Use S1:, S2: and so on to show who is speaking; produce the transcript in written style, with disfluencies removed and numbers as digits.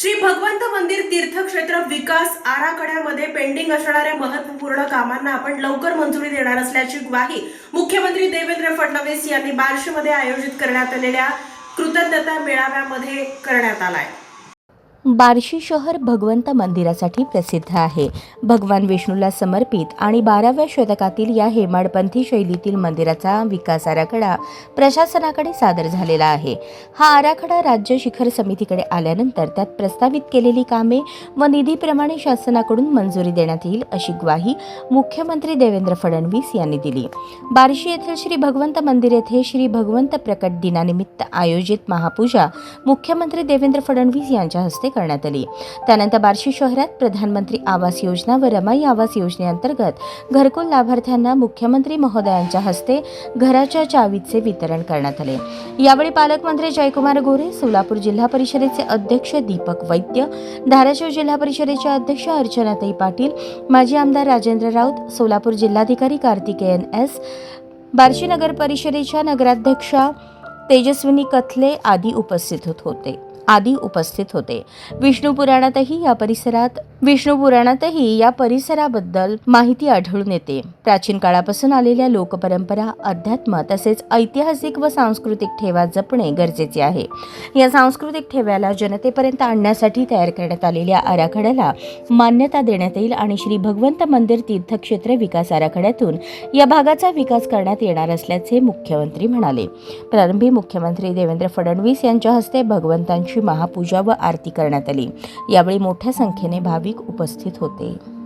S1: श्री भगवंत मंदिर तीर्थक्षेत्र विकास आराखड्यामध्ये पेंडिंग असणाऱ्या महत्त्वपूर्ण कामांना आपण लवकर मंजुरी देणार असल्याची ग्वाही मुख्यमंत्री देवेंद्र फडणवीस यांनी बार्शीमध्ये आयोजित करण्यात आलेल्या कृतज्ञता मेळाव्यामध्ये करण्यात आलाय।
S2: बार्शी शहर भगवंत मंदिरासाठी प्रसिद्ध आहे। भगवान विष्णूला समर्पित आणि 12व्या शतकातील या हेमाडपंथी शैलीतील मंदिराचा विकास आराखडा प्रशासनाकडे सादर झालेला आहे। हा आराखडा राज्य शिखर समितीकडे आल्यानंतर त्यात प्रस्तावित केलेली कामे व निधीप्रमाणे शासनाकडून मंजुरी देण्यात येईल अशी ग्वाही मुख्यमंत्री देवेंद्र फडणवीस यांनी दिली। बार्शी येथील श्री भगवंत मंदिर येथे श्री भगवंत प्रकट दिनानिमित्त आयोजित महापूजा मुख्यमंत्री देवेंद्र फडणवीस यांच्या हस्ते करण्यात आली। त्यानंतर बार्शी शहरात प्रधानमंत्री आवास योजना व रमाई आवास योजनेअंतर्गत घरकुल लाभार्थ्यांना मुख्यमंत्री महोदयांच्या हस्ते घराच्या चावीचे वितरण करण्यात आले। यावेळी पालकमंत्री जयकुमार गोरे, सोलापूर जिल्हा परिषदेचे अध्यक्ष दीपक वैद्य, धाराशिव जिल्हा परिषदेचे अध्यक्ष अर्चनाताई पाटील, माजी आमदार राजेंद्र राऊत, सोलापूर जिल्हाधिकारी कार्तिकेयन एस, बार्शी नगर परिषदेच्या नगराध्यक्षा तेजस्विनी कथले आदी उपस्थित होते। विष्णू पुराणातही या परिसराबद्दल माहिती आढळून येते। प्राचीन काळापासून आलेल्या लोकपरंपरा, अध्यात्म तसेच ऐतिहासिक व सांस्कृतिक ठेवा जपणे गरजेचे आहे। या सांस्कृतिक ठेव्याला जनतेपर्यंत आणण्यासाठी तयार करण्यात आलेल्या आराखड्याला मान्यता देण्यात येईल आणि श्री भगवंत मंदिर तीर्थक्षेत्र विकास आराखड्यातून या भागाचा विकास करण्यात येणार असल्याचे मुख्यमंत्री म्हणाले। प्रारंभी मुख्यमंत्री देवेंद्र फडणवीस यांच्या हस्ते भगवंतांची महापूजा व आरती करण्यात आली। यावेळी मोठ्या संख्येने भाविक उपस्थित होते।